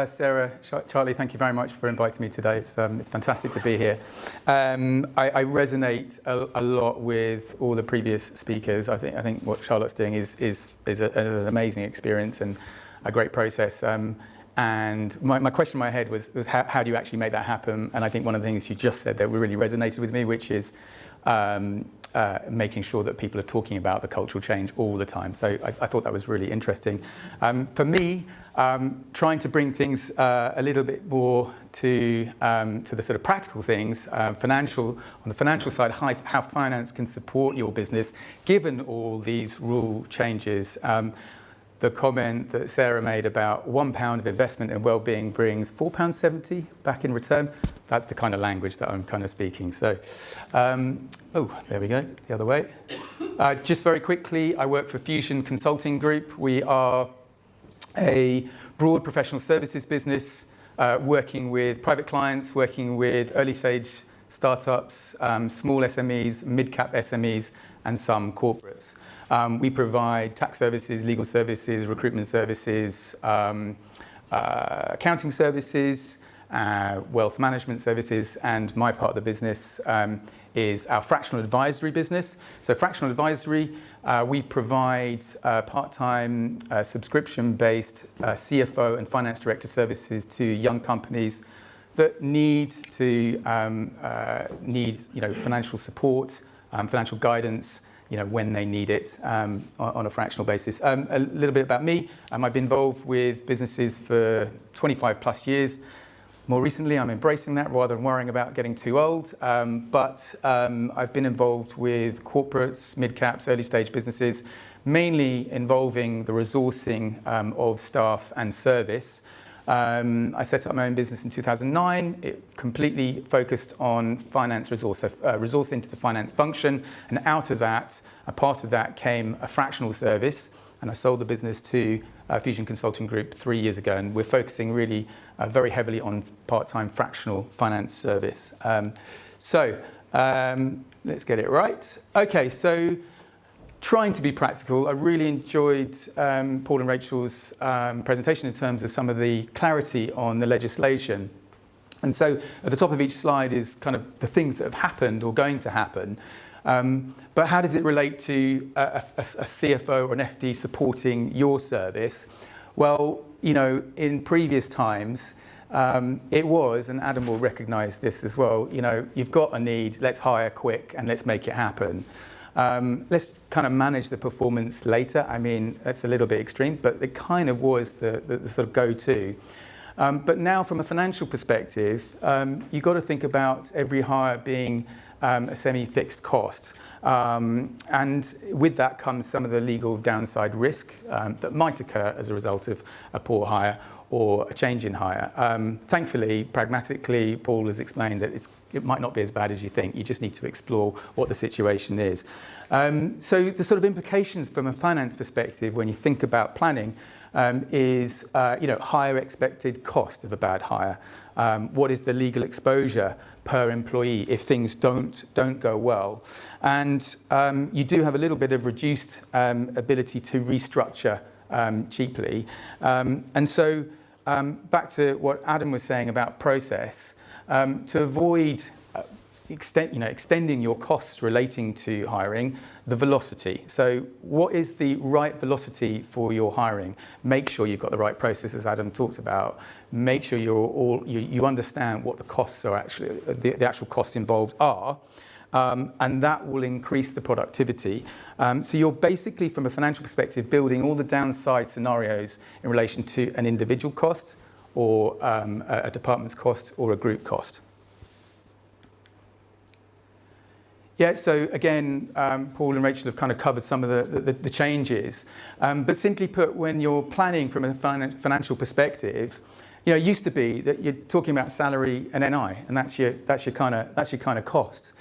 Sarah, Charlie, thank you very much for inviting me today. It's fantastic to be here. I resonate a lot with all the previous speakers. I think what Charlotte's doing is an amazing experience and a great process. And my question in my head was how do you actually make that happen? And I think one of the things you just said that really resonated with me, which is making sure that people are talking about the cultural change all the time. So I thought that was really interesting. For me, trying to bring things a little bit more to the sort of practical things, on the financial side, how finance can support your business, given all these rule changes. The comment that Sarah made about £1 of investment in well-being brings £4.70 back in return. That's the kind of language that I'm kind of speaking. So, there we go, the other way. Just very quickly, I work for Fusion Consulting Group. We are a broad professional services business, working with private clients, working with early stage startups, small SMEs, mid-cap SMEs, and some corporates. We provide tax services, legal services, recruitment services, accounting services, wealth management services, and my part of the business is our fractional advisory business. So fractional advisory, we provide part-time subscription-based CFO and finance director services to young companies that need financial support, financial guidance, when they need it on a fractional basis. A little bit about me. I've been involved with businesses for 25 plus years. More recently, I'm embracing that rather than worrying about getting too old. But I've been involved with corporates, mid-caps, early-stage businesses, mainly involving the resourcing of staff and service. I set up my own business in 2009. It completely focused on finance resource into the finance function. And out of that, a part of that came a fractional service. And I sold the business to Fusion Consulting Group 3 years ago. And we're focusing really very heavily on part-time fractional finance service. Let's get it right. Okay, so trying to be practical, I really enjoyed Paul and Rachel's presentation in terms of some of the clarity on the legislation. And so at the top of each slide is kind of the things that have happened or going to happen. But how does it relate to a CFO or an FD supporting your service? Well, in previous times, it was, and Adam will recognise this as well, you've got a need, let's hire quick and let's make it happen. Let's kind of manage the performance later. I mean, that's a little bit extreme, but it kind of was the sort of go-to. But now from a financial perspective, you've got to think about every hire being a semi-fixed cost. And with that comes some of the legal downside risk that might occur as a result of a poor hire or a change in hire. Thankfully, pragmatically, Paul has explained that it might not be as bad as you think. You just need to explore what the situation is. So the sort of implications from a finance perspective when you think about planning is higher expected cost of a bad hire. What is the legal exposure per employee if things don't go well? And you do have a little bit of reduced ability to restructure cheaply. And so back to what Adam was saying about process, to avoid extending your costs relating to hiring, the velocity. So what is the right velocity for your hiring? Make sure you've got the right process, as Adam talked about. Make sure you understand what the costs are actually, the actual costs involved are. And that will increase the productivity. So you're basically, from a financial perspective, building all the downside scenarios in relation to an individual cost or a department's cost or a group cost. Yeah, so again, Paul and Rachel have kind of covered some of the changes. But simply put, when you're planning from a financial perspective, it used to be that you're talking about salary and NI, and that's your kind of cost.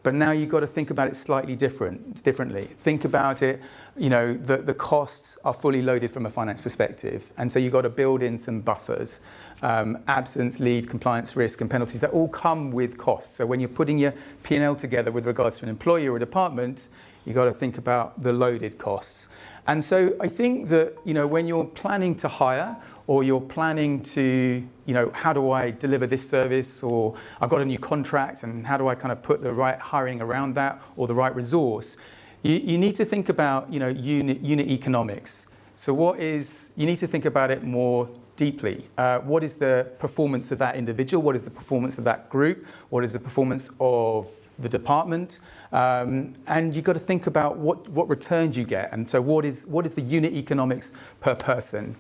But now you've got to think about it slightly differently. Think about it, the costs are fully loaded from a finance perspective. And so you've got to build in some buffers, absence, leave, compliance risk and penalties that all come with costs. So when you're putting your P&L together with regards to an employee or a department, You've got to think about the loaded costs. And so I think that, when you're planning to hire, or you're planning to, how do I deliver this service, or I've got a new contract and how do I kind of put the right hiring around that, or the right resource, you need to think about, unit economics. So you need to think about it more deeply. What is the performance of that individual? What is the performance of that group? What is the performance of the department? And you've got to think about what returns you get. And so what is the unit economics per person?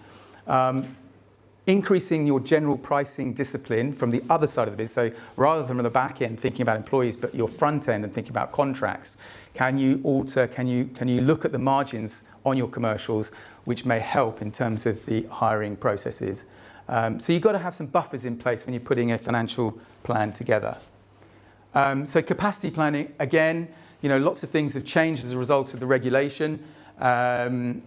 Increasing your general pricing discipline from the other side of the business. So rather than on the back end thinking about employees, but your front end and thinking about contracts, can you look at the margins on your commercials, which may help in terms of the hiring processes. So you've got to have some buffers in place when you're putting a financial plan together. So capacity planning, again, lots of things have changed as a result of the regulation. And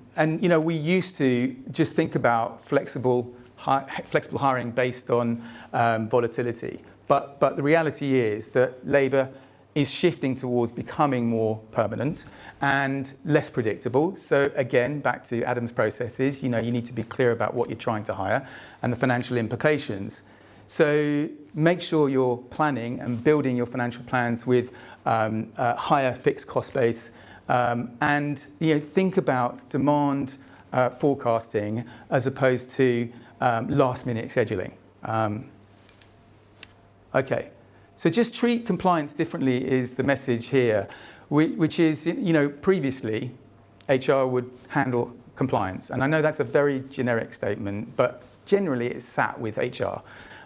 we used to just think about flexible hiring based on volatility. But the reality is that labour is shifting towards becoming more permanent and less predictable. So again, back to Adam's processes, you need to be clear about what you're trying to hire and the financial implications. So make sure you're planning and building your financial plans with a higher fixed cost base, and think about demand forecasting as opposed to last-minute scheduling. Okay, so just treat compliance differently is the message here, which is, previously HR would handle compliance. And I know that's a very generic statement, but generally it's sat with HR.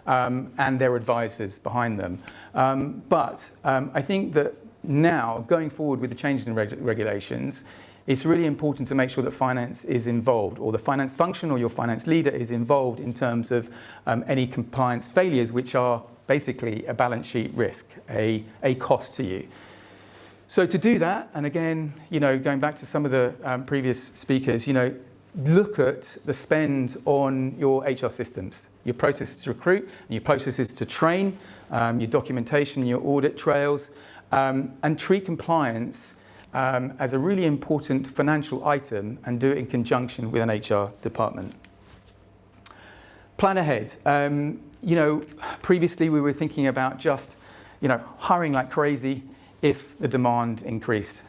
And their advisors behind them. But I think that now, going forward with the changes in regulations, it's really important to make sure that finance is involved, or the finance function or your finance leader is involved in terms of any compliance failures, which are basically a balance sheet risk, a cost to you. So to do that, and again, going back to some of the previous speakers, look at the spend on your HR systems, your processes to recruit, and your processes to train, your documentation, your audit trails, and treat compliance as a really important financial item and do it in conjunction with an HR department. Plan ahead. Previously we were thinking about just, hiring like crazy if the demand increased.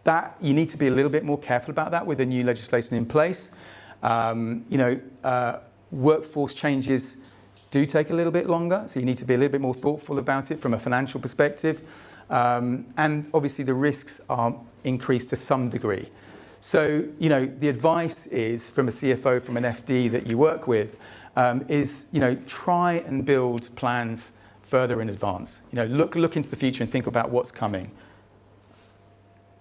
That you need to be a little bit more careful about that with the new legislation in place. Workforce changes do take a little bit longer, so you need to be a little bit more thoughtful about it from a financial perspective. And obviously the risks are increased to some degree. So, the advice is from a CFO, from an FD that you work with, is, try and build plans further in advance. Look into the future and think about what's coming.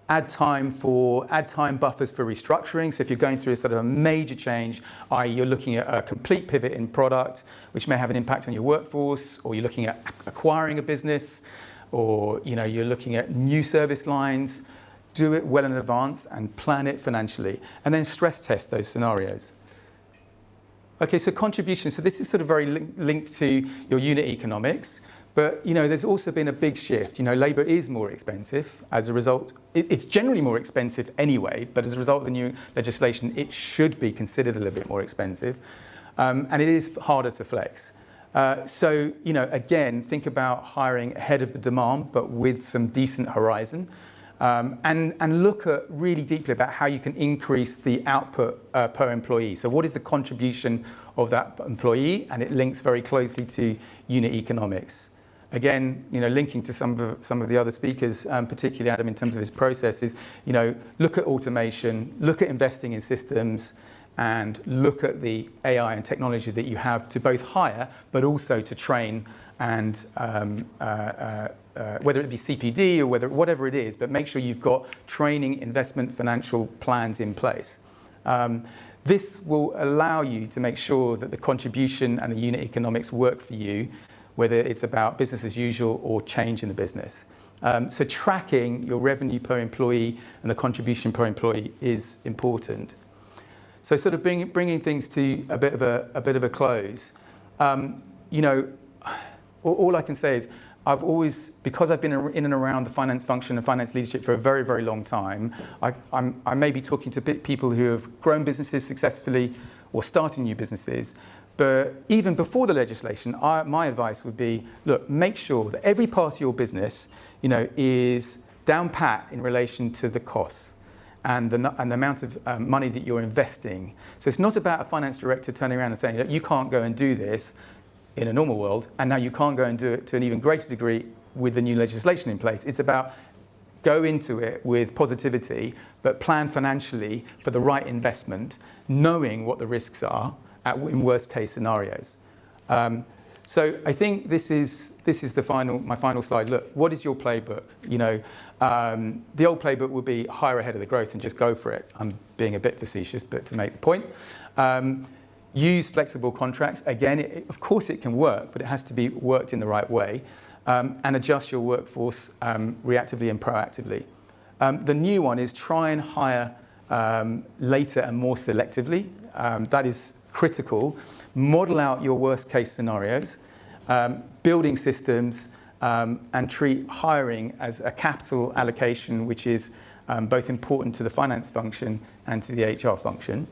Add time buffers for restructuring. So if you're going through a sort of a major change, i.e. you're looking at a complete pivot in product, which may have an impact on your workforce, or you're looking at acquiring a business, or you're looking at new service lines, do it well in advance and plan it financially, and then stress test those scenarios. Okay, so contribution. So this is sort of very linked to your unit economics. But, there's also been a big shift. Labour is more expensive as a result. It's generally more expensive anyway, but as a result of the new legislation, it should be considered a little bit more expensive. And it is harder to flex. So, again, think about hiring ahead of the demand, but with some decent horizon. And look at really deeply about how you can increase the output per employee. So what is the contribution of that employee? And it links very closely to unit economics. Again, linking to some of the other speakers, particularly Adam in terms of his processes, look at automation, look at investing in systems, and look at the AI and technology that you have to both hire, but also to train and whether it be CPD or whatever it is, but make sure you've got training, investment, financial plans in place. This will allow you to make sure that the contribution and the unit economics work for you, whether it's about business as usual or change in the business. So tracking your revenue per employee and the contribution per employee is important. So sort of bringing things to a bit of a close. All I can say is I've always, because I've been in and around the finance function and finance leadership for a very, very long time, I may be talking to people who have grown businesses successfully or starting new businesses. But even before the legislation, my advice would be, look, make sure that every part of your business, is down pat in relation to the costs and the amount of money that you're investing. So it's not about a finance director turning around and saying that you can't go and do this in a normal world, and now you can't go and do it to an even greater degree with the new legislation in place. It's about go into it with positivity, but plan financially for the right investment, knowing what the risks are in worst case scenarios. So I think this is my final slide. Look, what is your playbook? The old playbook would be hire ahead of the growth and just go for it. I'm being a bit facetious, but to make the point. Use flexible contracts. Again, of course it can work, but it has to be worked in the right way. And adjust your workforce reactively and proactively. The new one is try and hire later and more selectively. That is critical. Model out your worst case scenarios, building systems, and treat hiring as a capital allocation, which is both important to the finance function and to the HR function.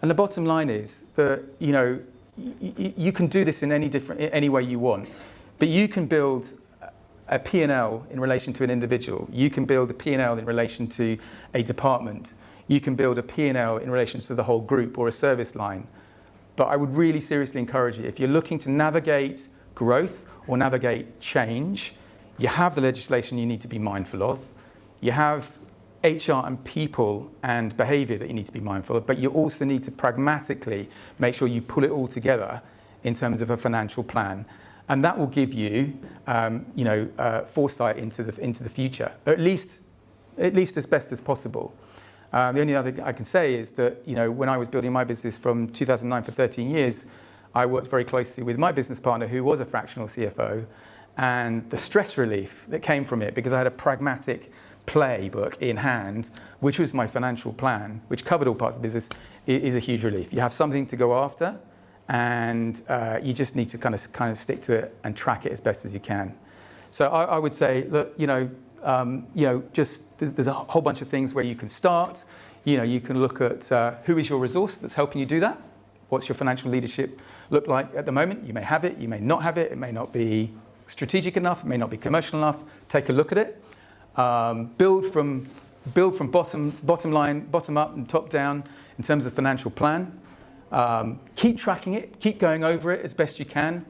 And the bottom line is that you can do this in any way you want, but you can build a P&L in relation to an individual. You can build a P&L in relation to a department. You can build a P&L in relation to the whole group or a service line. But I would really seriously encourage you, if you're looking to navigate growth or navigate change, you have the legislation you need to be mindful of. You have HR and people and behaviour that you need to be mindful of, but you also need to pragmatically make sure you pull it all together in terms of a financial plan. And that will give you, foresight into the future, at least as best as possible. The only other thing I can say is that, when I was building my business from 2009 for 13 years, I worked very closely with my business partner who was a fractional CFO, and the stress relief that came from it, because I had a pragmatic playbook in hand, which was my financial plan, which covered all parts of the business, is a huge relief. You have something to go after, and you just need to kind of stick to it and track it as best as you can. So I would say, look, just there's a whole bunch of things where you can start. You can look at who is your resource that's helping you do that. What's your financial leadership look like at the moment? You may have it, you may not have it. It may not be strategic enough, it may not be commercial enough. Take a look at it. Build from bottom line, bottom up and top down in terms of financial plan. Keep tracking it, keep going over it as best you can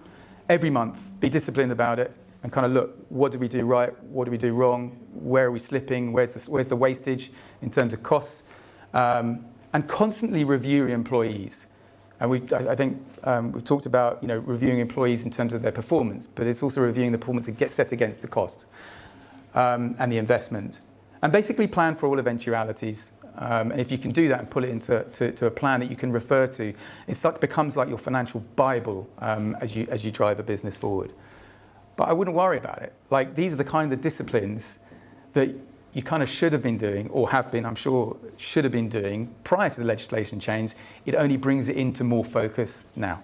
every month. Be disciplined about it and kind of look, what did we do right? What did we do wrong? Where are we slipping? Where's the wastage in terms of costs? And constantly review your employees. And I think we've talked about reviewing employees in terms of their performance, but it's also reviewing the performance that gets set against the cost. And the investment, and basically plan for all eventualities. And if you can do that and pull it into a plan that you can refer to, it becomes like your financial Bible as you drive a business forward. But I wouldn't worry about it. Like, these are the kind of disciplines that you kind of should have been doing, or have been, I'm sure, should have been doing prior to the legislation change. It only brings it into more focus now.